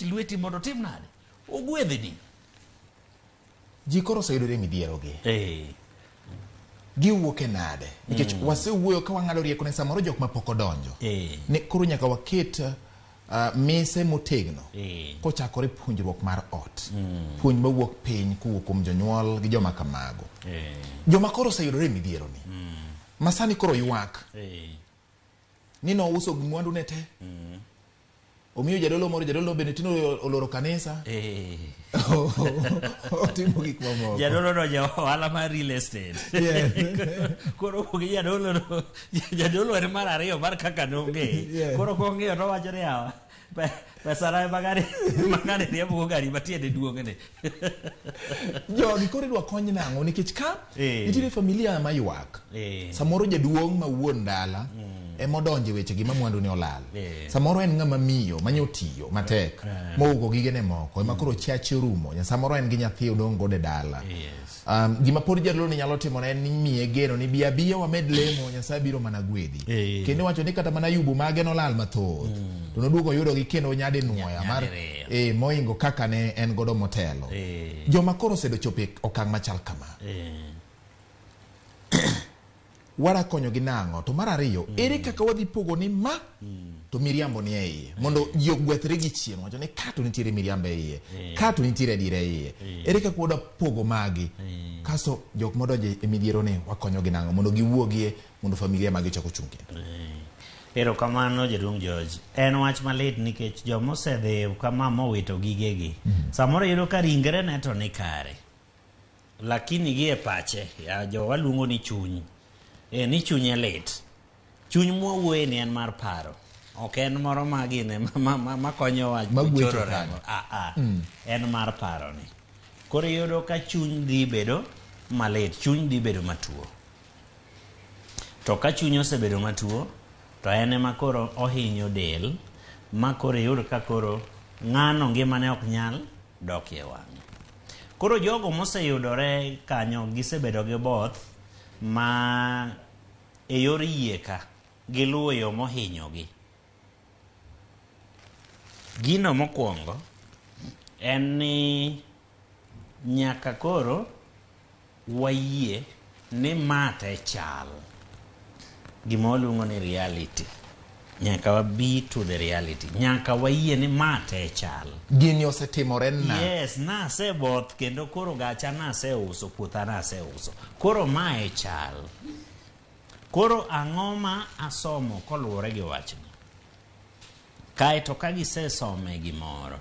lweti mondo tim nade ogwedhni ji koro oseyudore midhiero gi giwuok e nade nikech wasewuoyo ka wang'ado rieko ne samoro jok mapok odonjo ne koro nyaka waket mise motegno kochakore puonjruok mar ot puonj mawuok piny kowuok kuom jonyuol gi joma kamago joma koro oseyudore midhiero ni masani koro ywak ni no uso mwandu ne te omiyo jadolo bende tino oloro kanisa otimo gik mamoko jadolo no ohala mar real estate koro gi jadolo er mar ariyo mar kaka nonge koro kong'eyo to wacho ni yawa pesa na magari riembo gari matiende duong'ne jogi koro idwa kony nang'o nikech ka nitiere familia ma ywak samoro jaduong' ma wuon dala emodonje weche gi mamwandu ni olal samoro en ng'ama miyo manyotiyo matek mougo gigene moko ema koro chiache rumo samoro en gi nyathi odong' gode dala gima pod jadolo ni nyalo timo en ni miye geno ni biya wamed lemo Nyasaye biro mana gwedhi kendo wacho ni kata mana yubu mage nolal mathoth to noduogo yudo gi kendo nyade nuoya mar moingo kaka ne en godo motelo joma koro osedo chope okang' machal kama wara konyo gi nang'o to mar ariyo ere kaka wadhi pogo ni ma to miriambo ni e iye mondo ji ogwethre gi chieng' wacho ni ka to nitiere miriambo e iye ka to nitiere adiera e iye ere kaka wada pogo magi kaso jok modonje e midhiero ni wakonyo gi nang'o mondo giwuogie mondo familia magi chako chung' kendo erokamano jaduong' George en wach malit nikech joma osedhi kama mowito gigegi samoro yudo ka ringre ne to ni kare lakini gi e pache jowa luongo ni chuny ni chunye lit chuny mwawuoye ni en mar paro ok en moro magine makonyo wach choro remo en mar paro ni koro yudo ka chuny dhi bedo malit chuny dhi bedo matuo to ka chuny osebedo matuo to en ema koro ohinyo del ma koro yud ka koro ng'ano ngimane ok nyal dok e wang'e koro jogo moseyudore kanyo gisebedo gi both ma e yor yie ka giluwo yo mohinyogi gino mokwongo en ni nyaka koro wayie ni mate chal gima waluongo ni reality nyaka wabi to the reality nyaka wayie ni mate chal gini osetimore na yes nase both kendo koro gacha nase uso puotha nase uso koro mae chal koro ang'o ma asomo koluwore gi wachni kae to ka gisesome gimoro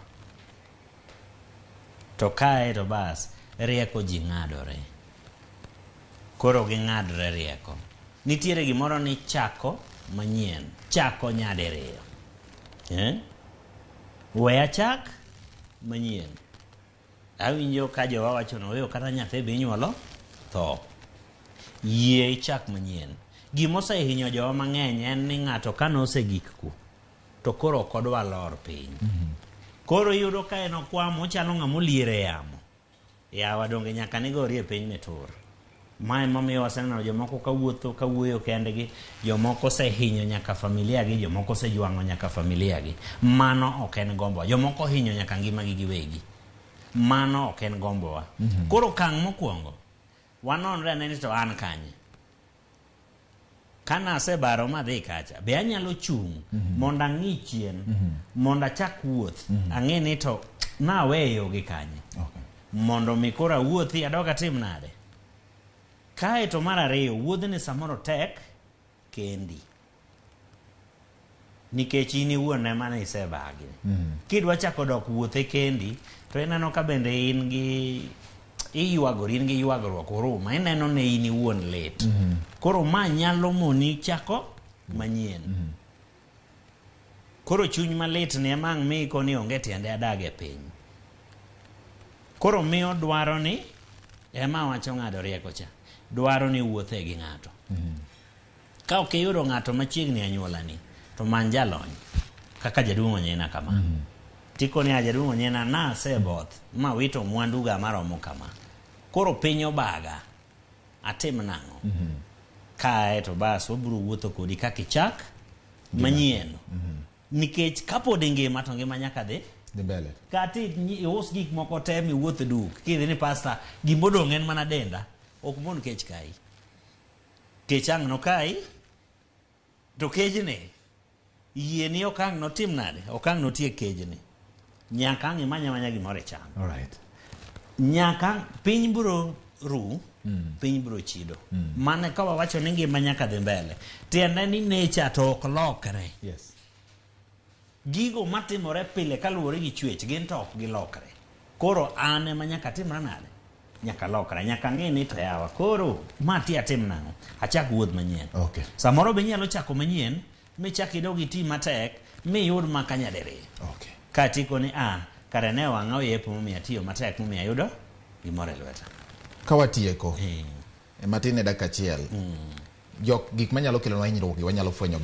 to kae to bas rieko ji ng'adore koro ging'adre rieko nitiere gimoro ni chako manyien chako nyadiriyo weya chak manyien awinjo ka jowa wacho no weyo kata nyathi be inyuolo tho yie chak manyien gimosehinyo jowa mang'eny en ni ng'ato kanose gik ku to koro ok odwa lor piny koro yudo ka en okwamo chalo ng'ama oliere yamo yawa donge nyaka nigori e piny mitur mae mamiyo waseneno jomoko kawuotho kawuoyo kendgi jomoko osehinyo nyaka familia gi jomoko osejwang'o nyaka familia gi mano ok en gombo jomoko hinyo nyaka ngimagi giwegi mano ok en gombowa koro kang' mokwongo wanonre ane ni to an kanye kana asebaro madhi kacha be anyalo chung' mondo ang'i chien mondo achak wuoth ang'e ni to naweyo gi kanye mondo mi koro awuothi adog atim nade kae to mar ariyo wuodhni samoro tek kendi nikech in iwuon ema ne isebagi kidwa chako dok wuothe kendi to ineno ka bende in gi ywagruok oruma ineno ne in iwuon lit koro ma nyalo moni chako manyien koro chuny malit ni ema ang' mi koni onge tiende adage piny koro miyo dwaro ni ema wacho ng'ado rieko cha dwaro ni wuothe gi ng'ato ka ok iyudo ng'ato machiegni anyuolani to many jalony kaka jaduong' Onyena kama tiko ni jaduong' Onyena naseboth ma wito mwanduga maromo kama koro piny obaga atim nang'o kae to bas wabiro wuotho kodi kaka ichak manyien nikech kapod ngima to ngima nyaka dhi dhi mbele kati ius gik moko te miwuoth duk kidhi ni pasta gimodong' en mana denda ok mon kech kai kech ang' no kai to kejni yie ni okang' notim nade okang' notiek kejni nyaka ang' imanya gimoro icham. Alright. Nyaka piny biro ru piny biro chido mane ka wawacho ni ngima nyaka dhi mbele tiende ni nature to ok lokre. Yes. Gigo matimore pile kaluwore gi chwech gin to ok gilokre. Koro an ema nyaka timra nade nyaka lokra nyaka ng'i ni to yawa koro ma ti atim nang'o achak wuoth manyien. Okay. Samoro be nyalo chako manyien michak idog iti matek miyud makanyadiriyo. Okay. Katiko ni kare ne wang'a oyepo momiyo atiyo matek momiyo ayudo gimoro e lweta. Kawatieko matin e dakika achiel gik manyalo kelonwa hinyruok wanyalo fwenyo